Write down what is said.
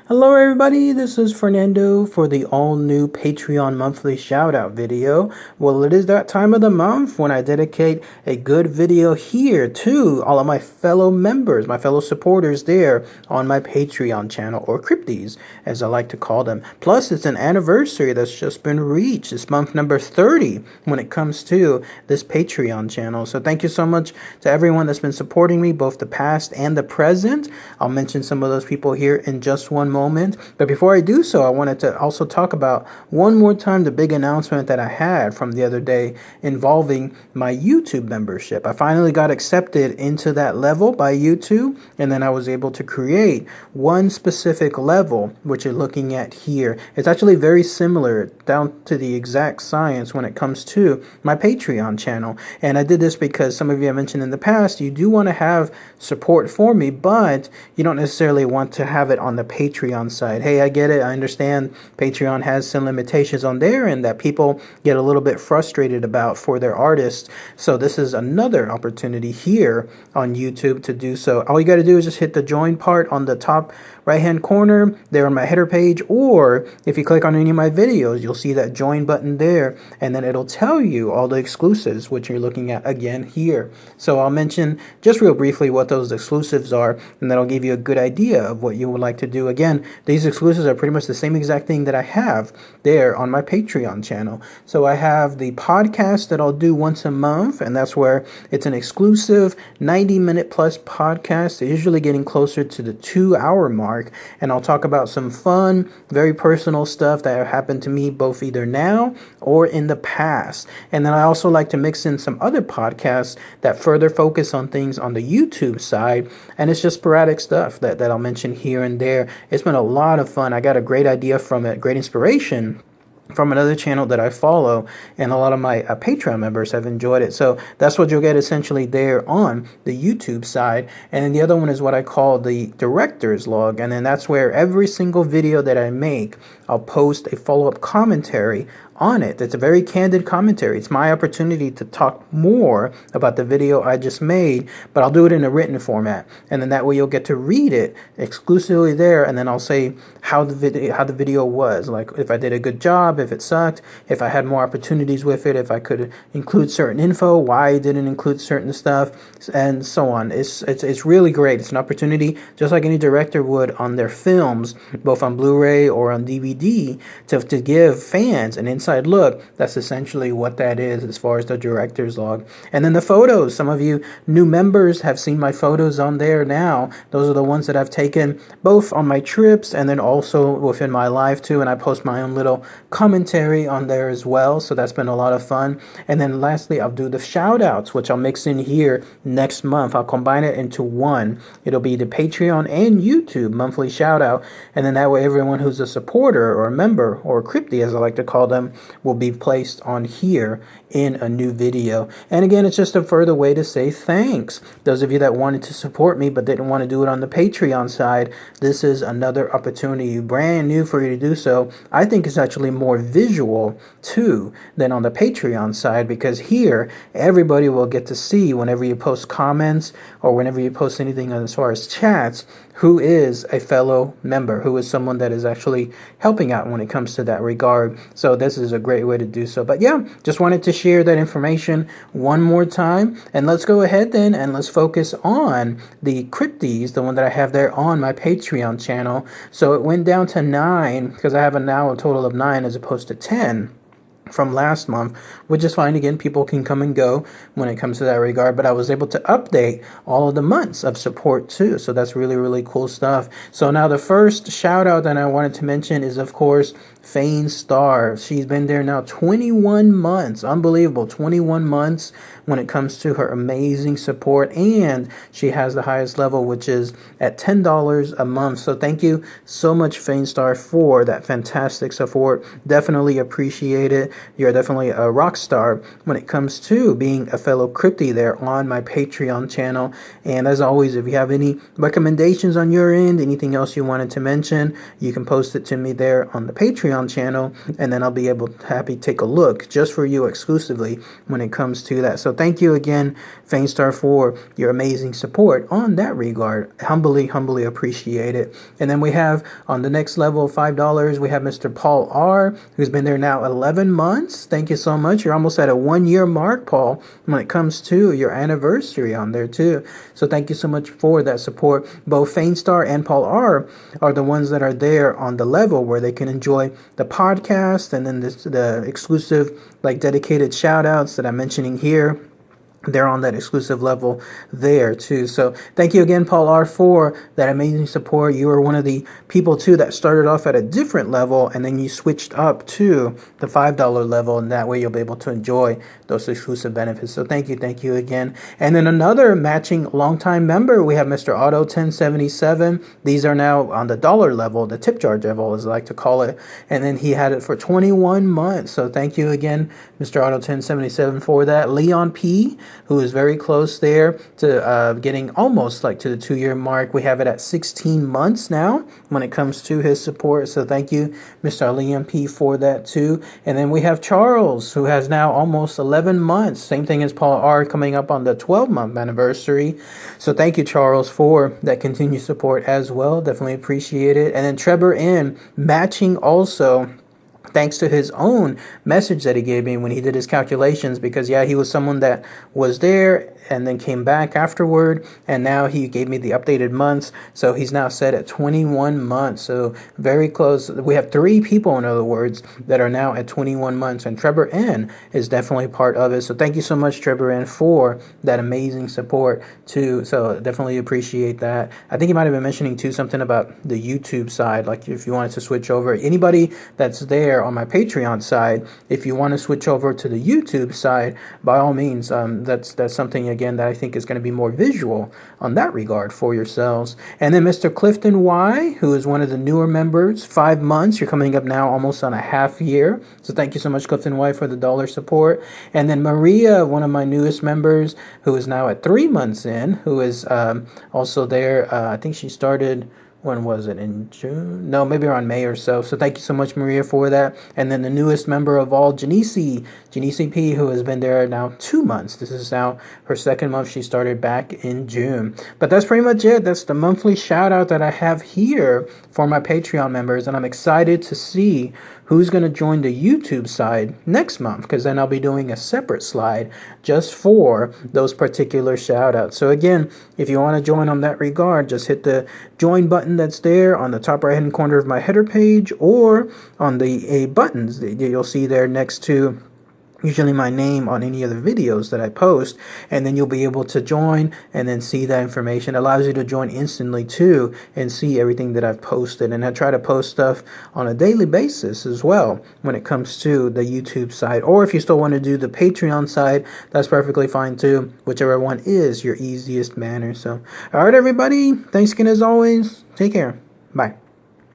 Hello everybody, this is Fernando for the all-new Patreon monthly shout-out video. Well, it is that time of the month when I dedicate a good video here to all of my fellow members, my fellow supporters there on my Patreon channel, or Crypties, as I like to call them. Plus, it's an anniversary that's just been reached. It's month number 30 when it comes to this Patreon channel. So thank you so much to everyone that's been supporting me, both the past and the present. I'll mention some of those people here in just one moment. But before I do so, I wanted to also talk about one more time the big announcement that I had from the other day involving my YouTube membership. I finally got accepted into that level by YouTube, and then I was able to create one specific level, which you're looking at here. It's actually very similar down to the exact science when it comes to my Patreon channel. And I did this because some of you have mentioned in the past, you do want to have support for me, but you don't necessarily want to have it on the Patreon side. Hey, I get it. I understand Patreon has some limitations on there and that people get a little bit frustrated about for their artists. So this is another opportunity here on YouTube to do so. All you got to do is just hit the join part on the top right hand corner there on my header page, or if you click on any of my videos, you'll see that join button there, and then it'll tell you all the exclusives, which you're looking at again here. So I'll mention just real briefly what those exclusives are, and that'll give you a good idea of what you would like to do. Again, these exclusives are pretty much the same exact thing that I have there on my Patreon channel. So I have the podcast that I'll do once a month, and that's where it's an exclusive 90-minute plus podcast, usually getting closer to the 2-hour mark. And I'll talk about some fun, very personal stuff that have happened to me both either now or in the past. And then I also like to mix in some other podcasts that further focus on things on the YouTube side. And it's just sporadic stuff that I'll mention here and there. It's been a lot of fun. I got a great idea from it, great inspiration from another channel that I follow, and a lot of my Patreon members have enjoyed it. So that's what you'll get essentially there on the YouTube side. And then the other one is what I call the director's log, and then that's where every single video that I make, I'll post a follow-up commentary on it. It's a very candid commentary. It's my opportunity to talk more about the video I just made, but I'll do it in a written format, and then that way you'll get to read it exclusively there, and then I'll say how the video was, like if I did a good job, if it sucked, if I had more opportunities with it, if I could include certain info, why I didn't include certain stuff, and so on. It's really great. It's an opportunity, just like any director would on their films, both on Blu-ray or on DVD, to give fans an inside look. That's essentially what that is as far as the director's log. And then the photos, some of you new members have seen my photos on there now. Those are the ones that I've taken both on my trips and then also within my life too, and I post my own little commentary on there as well, so that's been a lot of fun. And then lastly, I'll do the shout outs, which I'll mix in here next month. I'll combine it into one. It'll be the Patreon and YouTube monthly shout out, and then that way everyone who's a supporter or a member, or Crypty as I like to call them, will be placed on here in a new video. And again, it's just a further way to say thanks. Those of you that wanted to support me but didn't want to do it on the Patreon side, this is another opportunity, brand new for you to do so. I think it's actually more visual too than on the Patreon side, because here everybody will get to see whenever you post comments or whenever you post anything as far as chats, who is a fellow member, who is someone that is actually helping out when it comes to that regard. So this is a great way to do so. But yeah, just wanted to share that information one more time. And let's go ahead then and let's focus on the Crypties, the one that I have there on my Patreon channel. So it went down to 9 because I have now a total of 9 as opposed to 10 from last month, which is fine. Again, people can come and go when it comes to that regard, but I was able to update all of the months of support too. So that's really, really cool stuff. So now the first shout out that I wanted to mention is, of course, Fane Star. She's been there now 21 months. Unbelievable. 21 months when it comes to her amazing support, and she has the highest level, which is at $10 a month. So thank you so much, Fane Star, for that fantastic support. Definitely appreciate it. you're definitely a rock star when it comes to being a fellow crypty there on my Patreon channel. And as always, if you have any recommendations on your end, anything else you wanted to mention, you can post it to me there on the Patreon channel, and then I'll be happy to take a look just for you exclusively when it comes to that. So thank you again, Fainstar, for your amazing support on that regard. Humbly appreciate it. And then we have on the next level, $5, we have Mr. Paul R, who's been there now 11 months. Thank you so much. You're almost at a 1-year mark, Paul, when it comes to your anniversary on there too. So thank you so much for that support. Both Fainstar and Paul R are the ones that are there on the level where they can enjoy the podcast and then the exclusive, like, dedicated shout outs that I'm mentioning here. They're on that exclusive level there too. So thank you again, Paul R, for that amazing support. You were one of the people too that started off at a different level, and then you switched up to the $5 level, and that way you'll be able to enjoy those exclusive benefits. So thank you again. And then another matching longtime member, we have Mr. Auto 1077. These are now on the dollar level, the tip jar level, as I like to call it. And then he had it for 21 months. So thank you again, Mr. Auto 1077, for that. Leon P, who is very close there to getting almost like to the 2-year mark. We have it at 16 months now when it comes to his support. So thank you, Mr. Leon P, for that too. And then we have Charles, who has now almost 11 months. Same thing as Paul R, coming up on the 12-month anniversary. So thank you, Charles, for that continued support as well. Definitely appreciate it. And then Trevor N, matching also, thanks to his own message that he gave me when he did his calculations, because yeah, he was someone that was there and then came back afterward, and now he gave me the updated months, so he's now set at 21 months, so very close. We have 3 people, in other words, that are now at 21 months, and Trevor N is definitely part of it. So thank you so much, Trevor N, for that amazing support too. So definitely appreciate that. I think you might have been mentioning too something about the YouTube side, like if you wanted to switch over. Anybody that's there on my Patreon side, if you want to switch over to the YouTube side, by all means, that's something again that I think is going to be more visual on that regard for yourselves. And then Mr. Clifton Y, who is one of the newer members, 5 months. You're coming up now almost on a half year. So thank you so much, Clifton Y, for the dollar support. And then Maria, one of my newest members, who is now at 3 months in, who is also there. I think she started, when was it, in June? No, maybe around May or so. So thank you so much, Maria, for that. And then the newest member of all, Janice P, who has been there now 2 months. This is now her 2nd month. She started back in June. But that's pretty much it. That's the monthly shout out that I have here for my Patreon members. And I'm excited to see who's going to join the YouTube side next month, because then I'll be doing a separate slide just for those particular shout outs. So again, if you want to join on that regard, just hit the join button that's there on the top right hand corner of my header page, or on the buttons that you'll see there next to usually my name on any of the videos that I post, and then you'll be able to join and then see that information. It allows you to join instantly too and see everything that I've posted. And I try to post stuff on a daily basis as well when it comes to the YouTube side. Or if you still want to do the Patreon side, that's perfectly fine too. Whichever one is your easiest manner. So, all right, everybody. Thanks again as always. Take care. Bye.